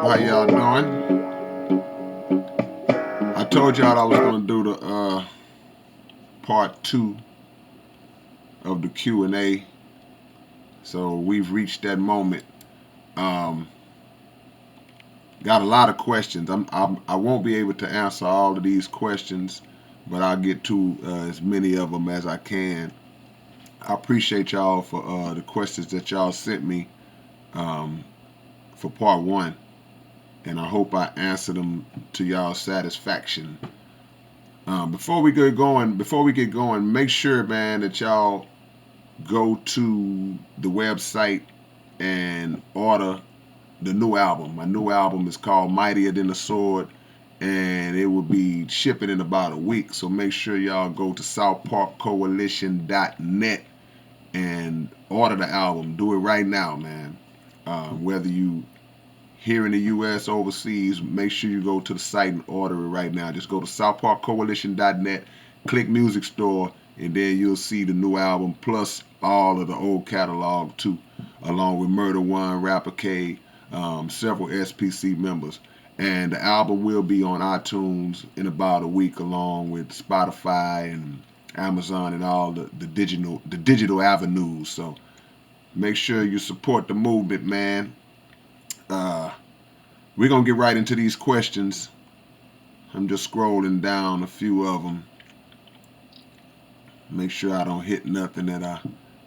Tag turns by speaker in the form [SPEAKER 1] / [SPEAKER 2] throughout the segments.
[SPEAKER 1] How y'all doing? I told y'all I was gonna do the part two of the Q&A. So we've reached that moment. Um, got a lot of questions. I won't be able to answer all of these questions, but I'll get to as many of them as I can. I appreciate y'all for the questions that y'all sent me um, for part one, and I hope I answered them to y'all's satisfaction. Before we get going, make sure, man, that y'all go to the website and order the new album. My new album is called Mightier Than the Sword, and it will be shipping in about a week. So make sure y'all go to southparkcoalition.net and order the album. Do it right now, man. Whether you here in the U.S. overseas, make sure you go to the site and order it right now. Just go to southparkcoalition.net, click music store, and then you'll see the new album plus all of the old catalog too, along with Murder One, Rapper K, several SPC members. And the album will be on iTunes in about a week, along with Spotify and Amazon and all the digital avenues. So make sure you support the movement, man. Uh, we're going to get right into these questions. I'm just scrolling down a few of them. Make sure I don't hit nothing that I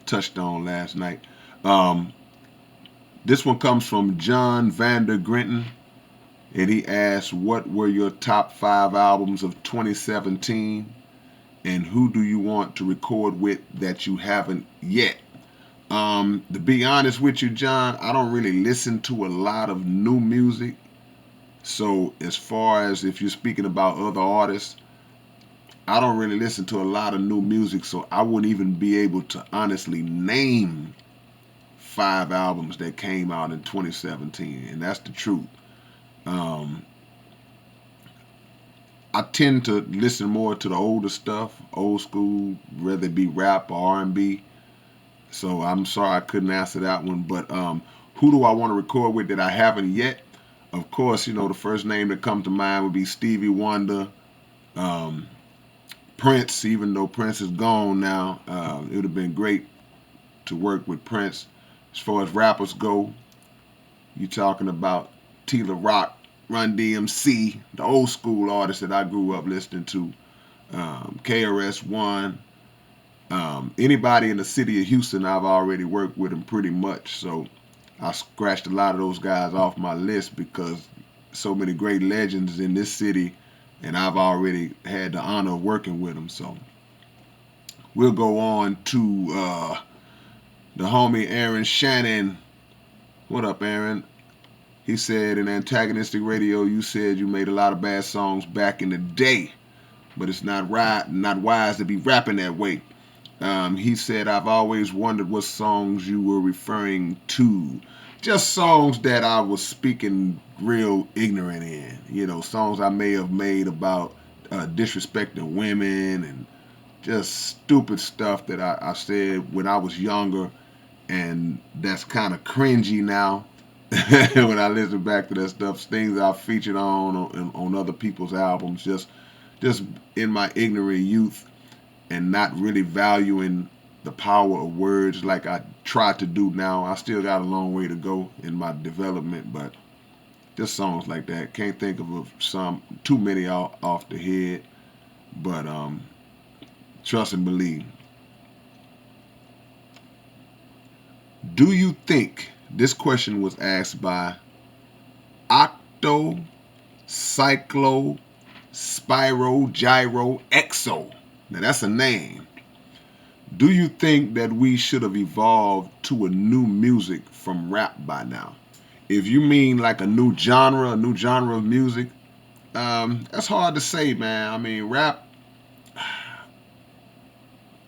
[SPEAKER 1] touched on last night. Um, this one comes from John Vander Grinton, and he asks, what were your top 5 albums of 2017, and who do you want to record with that you haven't yet? To be honest with you, John, I don't really listen to a lot of new music. So as far as if you're speaking about other artists, I don't really listen to a lot of new music, so I wouldn't even be able to honestly name 5 albums that came out in 2017, and that's the truth. Um, I tend to listen more to the older stuff, old school, whether it be rap or R&B. So I'm sorry I couldn't answer that one, but who do I want to record with that I haven't yet? Of course, you know, the first name that comes to mind would be Stevie Wonder, um, Prince, even though Prince is gone now. It would have been great to work with Prince. As far as rappers go, you talking about Tila Rock, Run DMC, the old school artists that I grew up listening to, KRS-One, anybody in the city of Houston, I've already worked with them pretty much. So I scratched a lot of those guys off my list because so many great legends in this city, and I've already had the honor of working with them. So we'll go on to the homie Aaron Shannon. What up, Aaron? He said in Antagonistic Radio, you said you made a lot of bad songs back in the day, but it's not right, not wise to be rapping that way. He said, I've always wondered what songs you were referring to. Just songs that I was speaking real ignorant in. You know, songs I may have made about disrespecting women and just stupid stuff that I said when I was younger. And that's kind of cringy now when I listen back to that stuff. Things I featured on other people's albums, just in my ignorant youth and not really valuing the power of words like I try to do now. I still got a long way to go in my development, but just songs like that. Can't think of some too many off the head, but trust and believe. Do you think this question was asked by Octo Cyclo Spyro Gyro Exo? Now that's a name. Do you think that we should have evolved to a new music from rap by now? If you mean like a new genre of music, that's hard to say, man. I mean, rap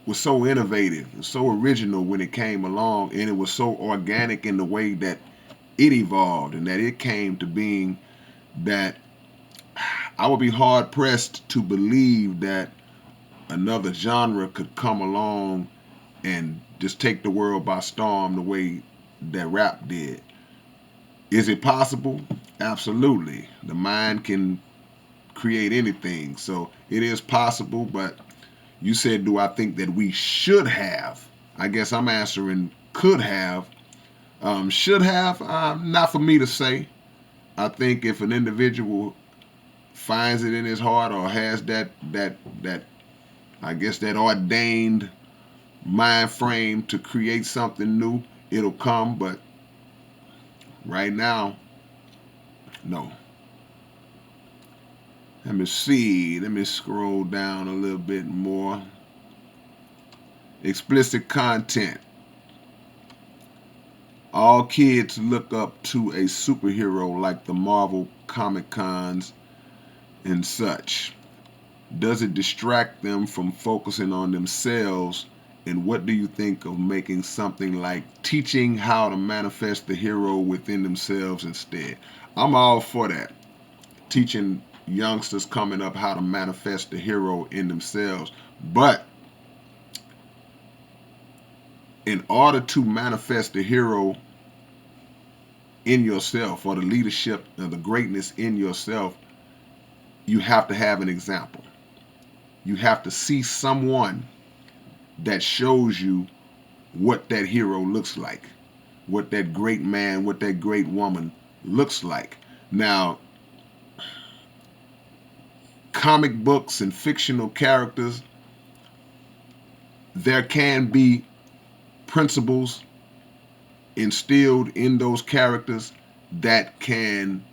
[SPEAKER 1] was so innovative, so original when it came along, and it was so organic in the way that it evolved and that it came to being that I would be hard pressed to believe that another genre could come along and just take the world by storm the way that rap did. Is it possible? Absolutely. The mind can create anything. So it is possible, but you said, do I think that we should have? I guess I'm answering could have. Should have, not for me to say. I think if an individual finds it in his heart or has that I guess that ordained mind frame to create something new, it'll come. But right now, no. Let me see. Let me scroll down a little bit more. Explicit content. All kids look up to a superhero like the Marvel Comic Cons and such. Does it distract them from focusing on themselves? And what do you think of making something like teaching how to manifest the hero within themselves instead? I'm all for that. Teaching youngsters coming up how to manifest the hero in themselves. But in order to manifest the hero in yourself or the leadership or the greatness in yourself, you have to have an example. You have to see someone that shows you what that hero looks like, what that great man, what that great woman looks like. Now, comic books and fictional characters, there can be principles instilled in those characters that can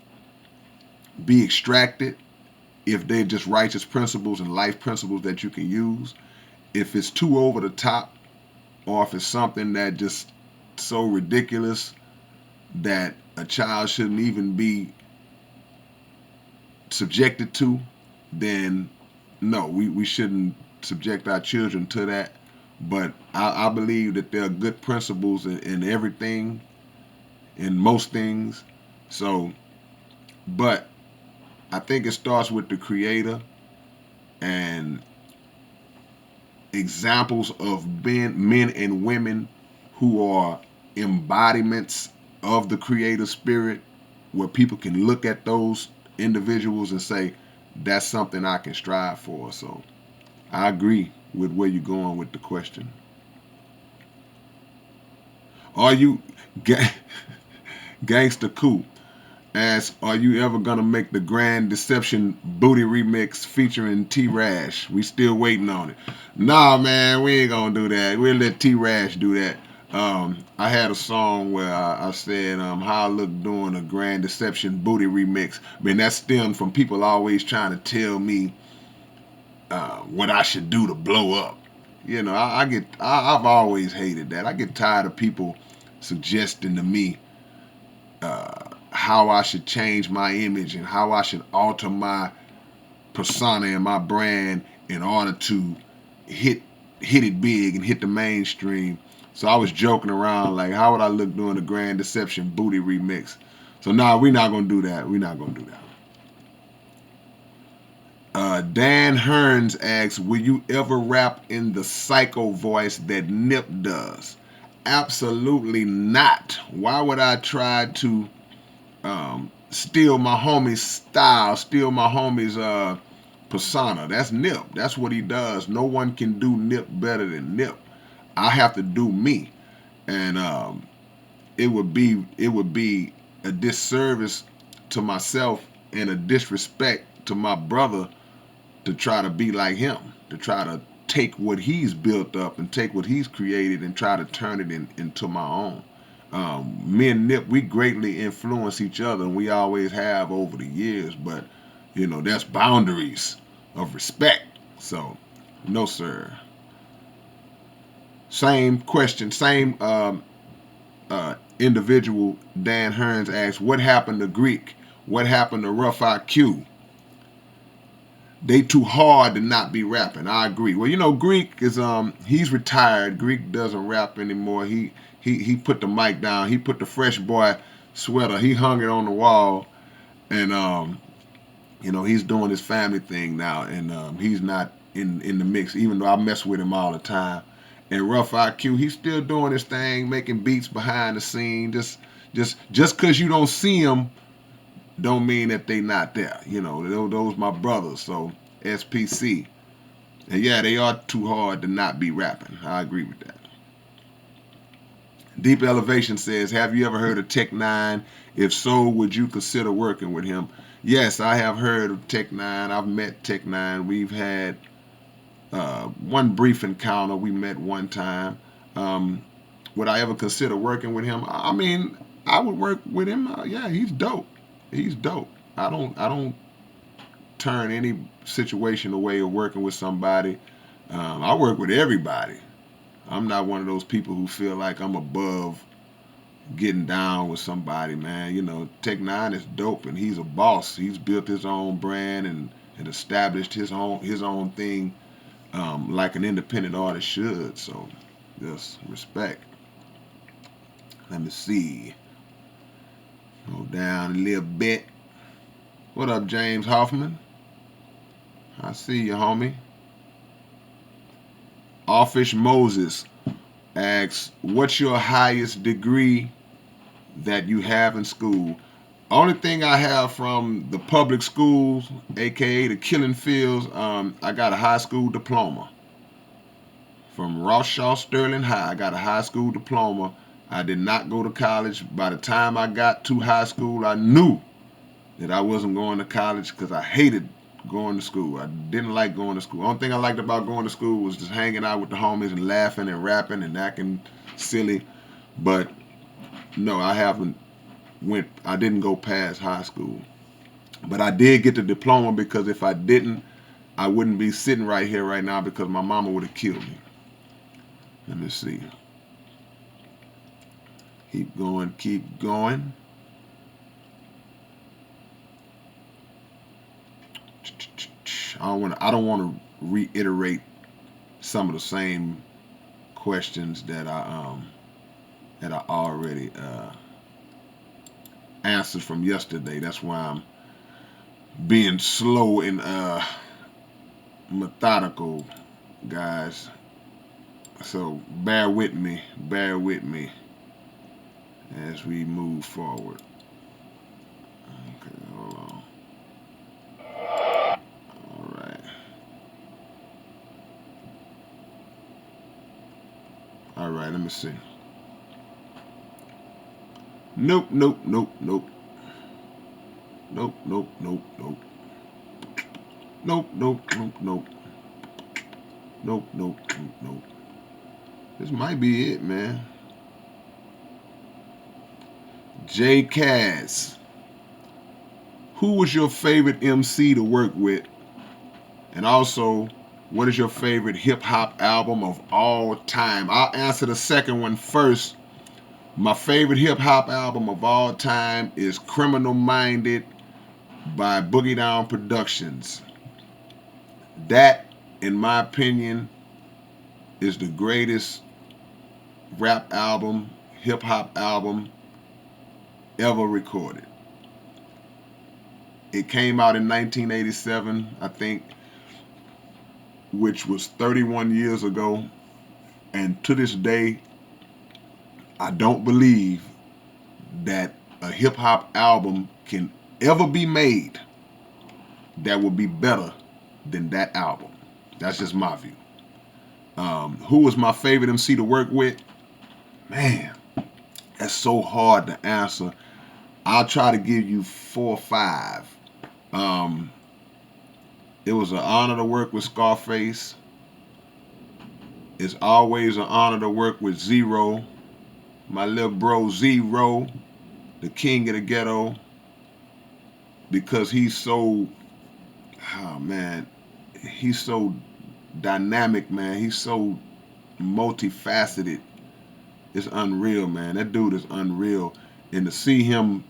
[SPEAKER 1] be extracted if they're just righteous principles and life principles that you can use. If it's too over the top, or if it's something that just so ridiculous that a child shouldn't even be subjected to, then no, we shouldn't subject our children to that. But I believe that there are good principles in everything, in most things. So, but I think it starts with the creator and examples of men and women who are embodiments of the creator spirit, where people can look at those individuals and say, that's something I can strive for. So I agree with where you're going with the question. Are you Gangster Cool asks, are you ever gonna make the Grand Deception Booty remix featuring T Rash? We still waiting on it. Nah, man, we ain't gonna do that. We'll let T Rash do that. I had a song where I said how I look doing a Grand Deception Booty remix. I mean, that stemmed from people always trying to tell me what I should do to blow up. You know, I've always hated that. I get tired of people suggesting to me how I should change my image and how I should alter my persona and my brand in order to hit it big and hit the mainstream. So I was joking around like, how would I look doing the Grand Deception Booty remix? So nah, we're not gonna do that. We're not gonna do that. Dan Hearns asks, will you ever rap in the psycho voice that Nip does? Absolutely not. Why would I try to steal my homie's style, steal my homie's persona? That's Nip. That's what he does. No one can do Nip better than Nip. I have to do me, and it would be a disservice to myself and a disrespect to my brother to try to be like him, to try to take what he's built up and take what he's created and try to turn it into my own. Me and Nip, we greatly influence each other, and we always have over the years. But that's boundaries of respect. So, no, sir. Same question, same individual. Dan Hearns asks, "What happened to Greek? What happened to Rough IQ? They too hard to not be rapping." I agree. Well, Greek is he's retired. Greek doesn't rap anymore. He put the mic down. He put the Fresh Boy sweater. He hung it on the wall, and he's doing his family thing now, and he's not in the mix. Even though I mess with him all the time. And Rough IQ, he's still doing his thing, making beats behind the scene, just Just because you don't see them, don't mean that they not there. You know, those my brothers. So SPC, and yeah, they are too hard to not be rapping. I agree with that. Deep Elevation says, have you ever heard of Tech Nine? If so, would you consider working with him? Yes, I have heard of Tech Nine. I've met Tech Nine. We've had one brief encounter. We met one time. Um, would I ever consider working with him? I mean, I would work with him. Yeah, he's dope. He's dope. I don't turn any situation away of working with somebody. I work with everybody. I'm not one of those people who feel like I'm above getting down with somebody, man. You know, Tech Nine is dope, and he's a boss. He's built his own brand and established his own thing, like an independent artist should. So, just respect. Let me see. Go down a little bit. What up, James Hoffman? I see you, homie. Offish Moses asks, what's your highest degree that you have in school? Only thing I have from the public schools, aka the killing fields, I got a high school diploma. From Rothshaw Sterling High, I got a high school diploma. I did not go to college. By the time I got to high school, I knew that I wasn't going to college because I hated going to school. I didn't like going to school. Only thing I liked about going to school was just hanging out with the homies and laughing and rapping and acting silly. But no, I didn't go past high school. But I did get the diploma because if I didn't, I wouldn't be sitting right here right now because my mama would have killed me. Let me see. Keep going, keep going. I don't want to reiterate some of the same questions that I already answered from yesterday. That's why I'm being slow and methodical, guys. So bear with me as we move forward. Okay, hold on. All right. All right, let me see. Nope, nope, nope, nope. Nope, nope, nope, nope. Nope, nope, nope, nope. Nope, nope, nope, nope. This might be it, man. J. Cass. Who was your favorite MC to work with? And also, what is your favorite hip hop album of all time? I'll answer the second one first. My favorite hip hop album of all time is Criminal Minded by Boogie Down Productions. That, in my opinion, is the greatest rap album, hip hop album ever recorded. It came out in 1987, I think, which was 31 years ago. And to this day, I don't believe that a hip hop album can ever be made that will be better than that album. That's just my view. Who was my favorite MC to work with? Man, that's so hard to answer. I'll try to give you 4 or 5. Um, it was an honor to work with Scarface. It's always an honor to work with Zero, my little bro Zero, the king of the ghetto, because oh man, he's so dynamic, man. He's so multifaceted. It's unreal, man. That dude is unreal. And to see him,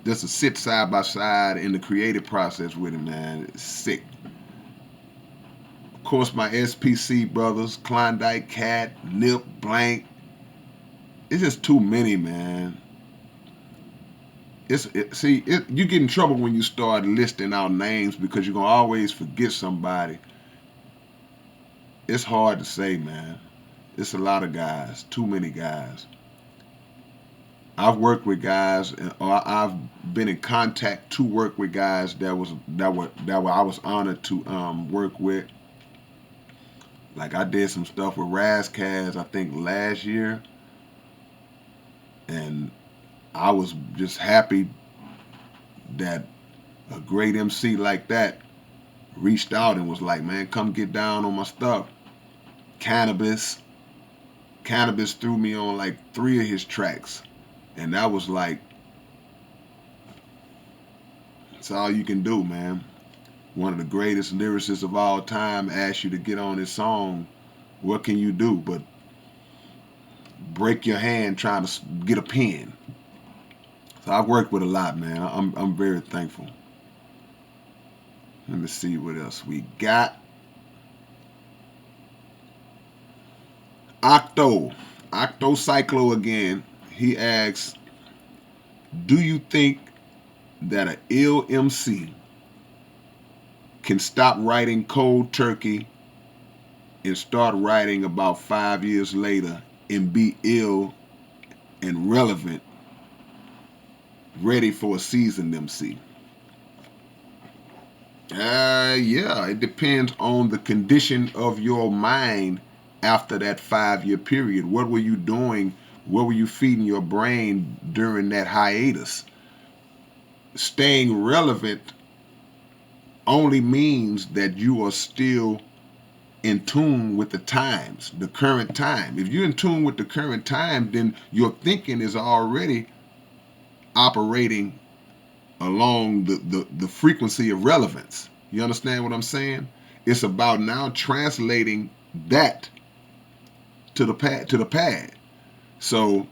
[SPEAKER 1] just to sit side by side in the creative process with him, man, it's sick. Of course, my SPC brothers, Klondike Cat, Nip, Blank. It's just too many, man. You get in trouble when you start listing out names because you're gonna always forget somebody. It's hard to say, man. It's a lot of guys, too many guys. I've worked with guys, or I've been in contact to work with guys that I was honored to work with. Like I did some stuff with Razzcast, I think last year, and I was just happy that a great MC like that reached out and was like, "Man, come get down on my stuff." Cannabis, Cannabis threw me on like 3 of his tracks, and that was like, it's all you can do, man. One of the greatest lyricists of all time asks you to get on his song. What can you do but break your hand trying to get a pen? So I've worked with a lot, man. I'm very thankful. Let me see what else we got. Octo, Octo Cyclo again. He asks, "Do you think that an ill MC can stop writing cold turkey and start writing about 5 years later and be ill and relevant, ready for a seasoned MC?" Yeah, it depends on the condition of your mind after that 5 year period. What were you doing? What were you feeding your brain during that hiatus? Staying relevant only means that you are still in tune with the times, the current time. If you're in tune with the current time, then your thinking is already operating along the frequency of relevance. You understand what I'm saying? It's about now translating that to the pad. So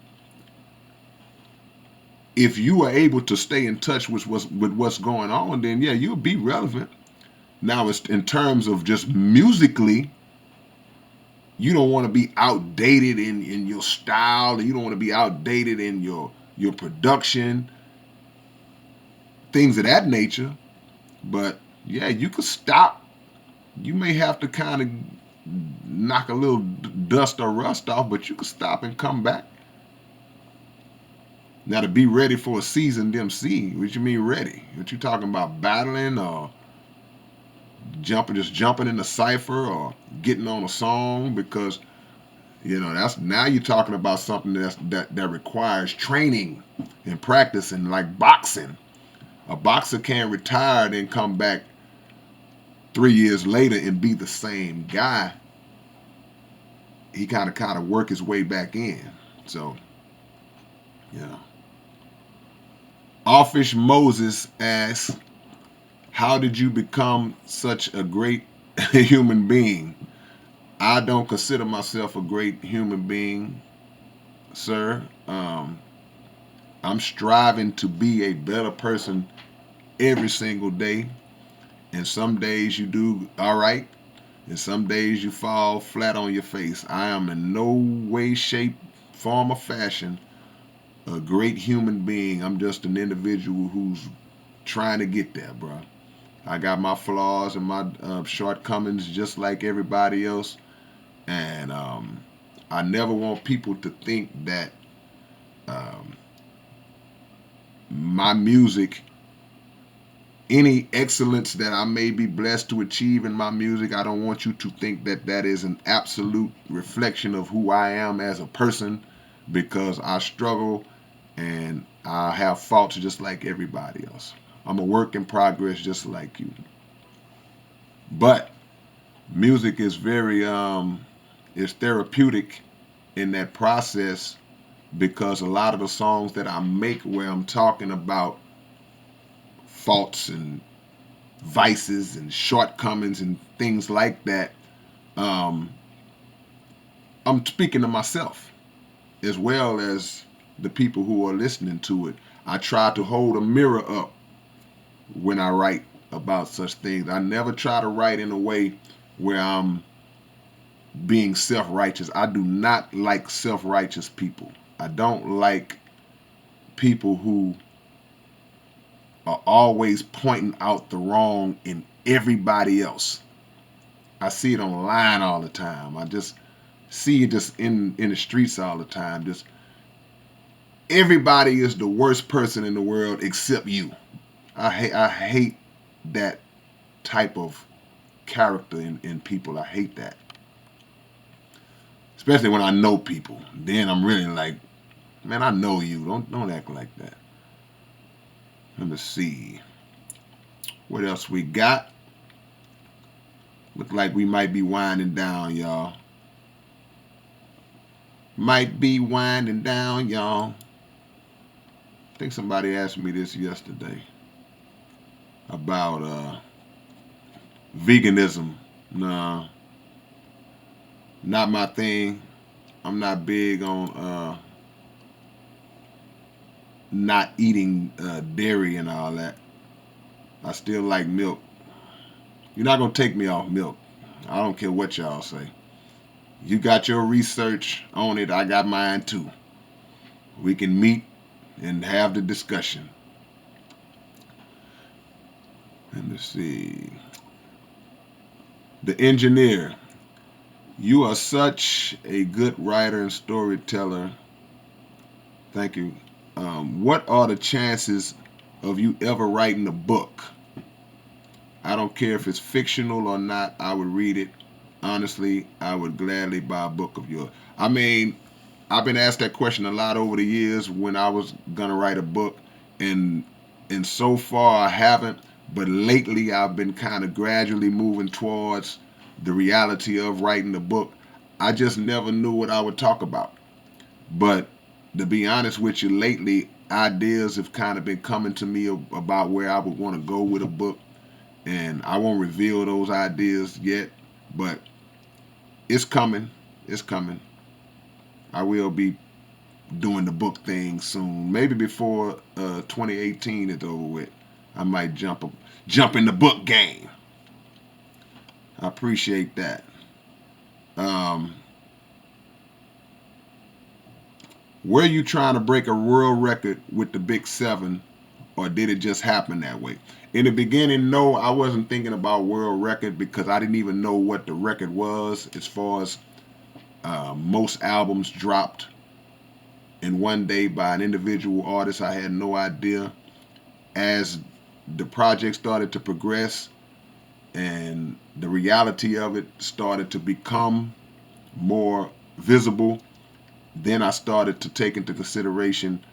[SPEAKER 1] if you are able to stay in touch with what's going on, then yeah, you'll be relevant. Now it's in terms of just musically, you don't want to be outdated in your style, you don't want to be outdated in your production, things of that nature. But yeah, you could stop. You may have to kind of knock a little dust or rust off, but you could stop and come back. Now to be ready for a seasoned MC, what you mean ready? What you talking about, battling or jumping in the cipher or getting on a song? Because that's now you're talking about something that requires training and practicing, like boxing. A boxer can't retire then come back 3 years later and be the same guy. He kind of work his way back in. So, yeah. Offish Moses asks, "How did you become such a great human being?" I don't consider myself a great human being, sir. I'm striving to be a better person every single day. And some days you do all right, and some days you fall flat on your face. I am in no way, shape, form, or fashion a great human being. I'm just an individual who's trying to get there, bro. I got my flaws and my shortcomings just like everybody else. And I never want people to think that um, my music, any excellence that I may be blessed to achieve in my music, I don't want you to think that that is an absolute reflection of who I am as a person, because I struggle and I have faults just like everybody else. I'm a work in progress just like you. But music is very is therapeutic in that process, because a lot of the songs that I make where I'm talking about faults and vices and shortcomings and things like that, um, I'm speaking to myself as well as the people who are listening to it. I try to hold a mirror up when I write about such things. I never try to write in a way where I'm being self-righteous. I do not like self-righteous people. I don't like people who are always pointing out the wrong in everybody else. I see it online all the time. I just see it just in the streets all the time. Just everybody is the worst person in the world except you. I hate that type of character in people. I hate that. Especially when I know people. Then I'm really like, man, I know you. Don't act like that. Let me see. What else we got? Look like we might be winding down, y'all. Might be winding down, y'all. I think somebody asked me this yesterday about veganism. Nah, not my thing. I'm not big on not eating dairy and all that. I still like milk. You're not gonna take me off milk. I don't care what y'all say. You got your research on it. I got mine too. We can meet and have the discussion. Let me see. The engineer. You are such a good writer and storyteller. Thank you. What are the chances of you ever writing a book? I don't care if it's fictional or not. I would read it. Honestly, I would gladly buy a book of yours. I mean, I've been asked that question a lot over the years when I was gonna write a book, and so far I haven't. But lately, I've been kind of gradually moving towards the reality of writing a book. I just never knew what I would talk about. But to be honest with you, lately ideas have kind of been coming to me about where I would want to go with a book, and I won't reveal those ideas yet, but it's coming. It's coming. I will be doing the book thing soon. Maybe before 2018 is over with. I might jump in the book game. I appreciate that. Um, were you trying to break a world record with the Big Seven, or did it just happen that way? In the beginning, no, I wasn't thinking about world record because I didn't even know what the record was as far as most albums dropped in one day by an individual artist. I had no idea. As the project started to progress and the reality of it started to become more visible, then I started to take into consideration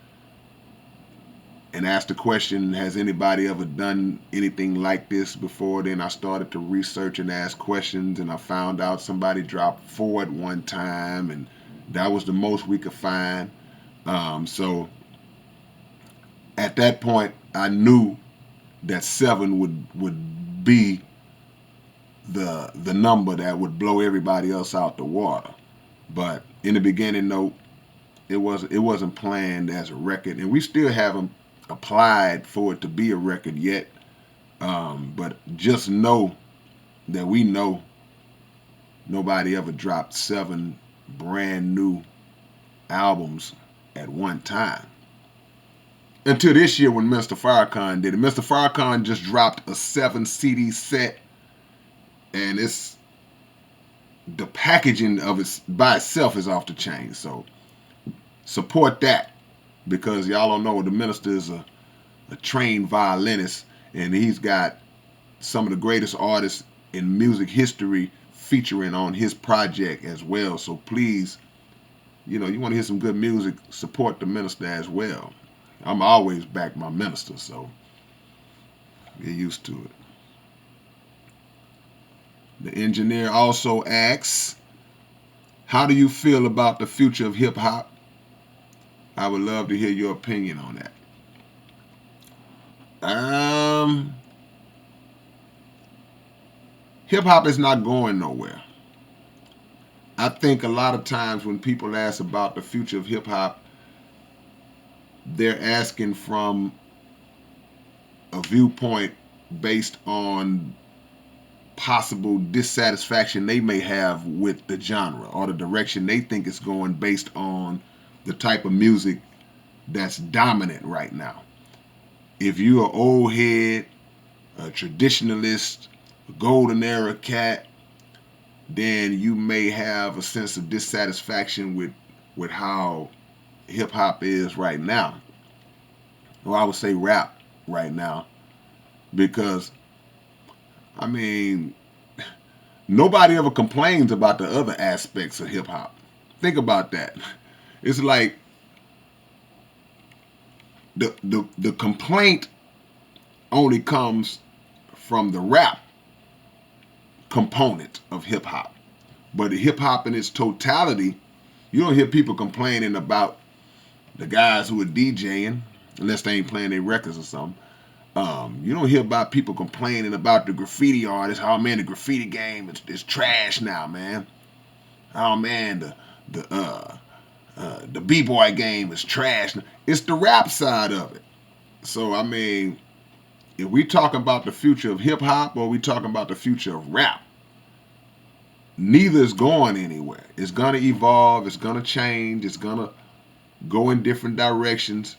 [SPEAKER 1] and ask the question, has anybody ever done anything like this before? Then I started to research and ask questions, and I found out somebody dropped 4 at one time, and that was the most we could find. So at that point, I knew that 7 would be the number that would blow everybody else out the water. But in the beginning, no, it wasn't planned as a record, and we still haven't applied for it to be a record yet. But just know that we know nobody ever dropped 7 brand new albums at one time. Until this year when Mr. Farrakhan did it. Mr. Farrakhan just dropped a 7 CD set, and it's the packaging of it by itself is off the chain. So support that, because y'all don't know the minister is a trained violinist, and he's got some of the greatest artists in music history featuring on his project as well. So please, you want to hear some good music, support the minister as well. I'm always back my minister, so get used to it. The engineer also asks, how do you feel about the future of hip hop? I would love to hear your opinion on that. Hip hop is not going nowhere. I think a lot of times when people ask about the future of hip hop, they're asking from a viewpoint based on possible dissatisfaction they may have with the genre or the direction they think it's going based on the type of music that's dominant right now. If you're an old head, a traditionalist, a golden era cat, then you may have a sense of dissatisfaction with how hip hop is right now. Well, I would say rap right now because I mean nobody ever complains about the other aspects of hip hop. Think about that. It's like the complaint only comes from the rap component of hip hop. But hip hop in its totality, you don't hear people complaining about the guys who are DJing, unless they ain't playing their records or something. You don't hear about people complaining about the graffiti artists. Oh man, the graffiti game is trash now, man. Oh man, the b-boy game is trash. It's the rap side of it. So I mean, if we talking about the future of hip hop or we talking about the future of rap, neither is going anywhere. It's gonna evolve. It's gonna change. It's gonna go in different directions.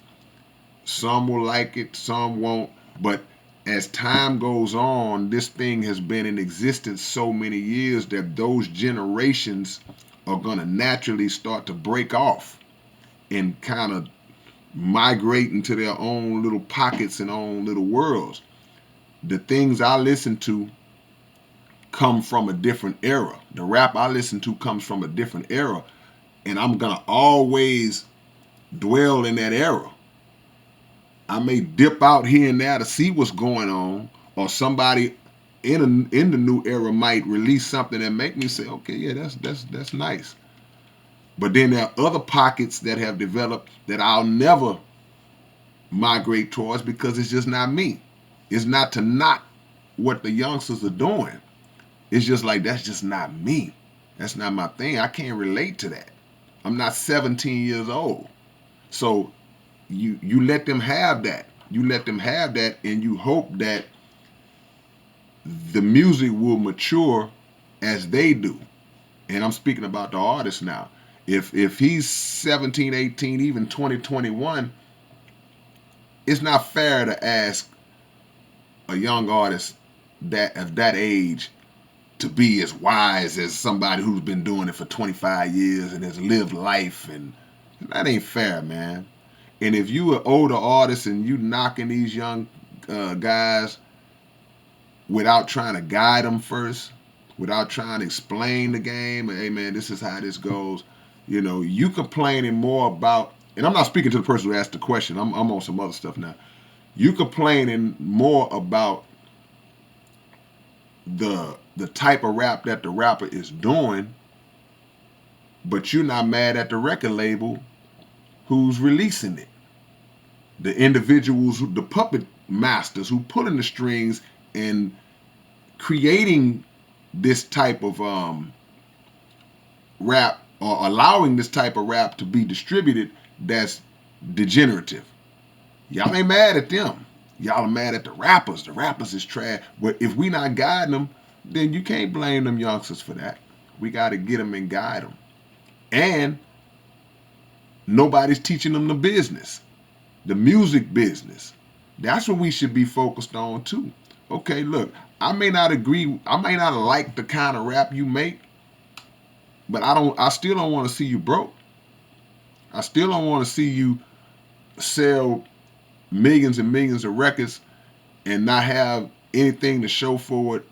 [SPEAKER 1] Some will like it, some won't. But as time goes on, this thing has been in existence so many years that those generations are going to naturally start to break off and kind of migrate into their own little pockets and own little worlds. The things I listen to come from a different era. The rap I listen to comes from a different era, and I'm going to always dwell in that era. I may dip out here and there to see what's going on, or somebody in the new era might release something that make me say, okay, yeah, that's nice. But then there are other pockets that have developed that I'll never migrate towards because it's just not me. It's not to knock what the youngsters are doing. It's just like that's just not me. That's not my thing. I can't relate to that. I'm not 17 years old. So you let them have that. You let them have that, and you hope that the music will mature as they do. And I'm speaking about the artist now. If he's 17, 18, even 20, 21, it's not fair to ask a young artist that of that age to be as wise as somebody who's been doing it for 25 years and has lived life, and that ain't fair, man. And if you are older artists and you knocking these young guys without trying to guide them first, without trying to explain the game, hey man, this is how this goes. You know, you complaining more about, and I'm not speaking to the person who asked the question. I'm on some other stuff now. You complaining more about the type of rap that the rapper is doing, but you're not mad at the record label who's releasing it. The individuals, the puppet masters who pulling the strings and creating this type of rap or allowing this type of rap to be distributed that's degenerative. Y'all ain't mad at them. Y'all are mad at the rappers. The rappers is trash. But if we not guiding them, then you can't blame them youngsters for that. We got to get them and guide them. And nobody's teaching them the business, the music business. That's what we should be focused on too. Okay, look, I may not agree, I may not like the kind of rap you make, but I still don't want to see you broke. I still don't want to see you sell millions and millions of records and not have anything to show for it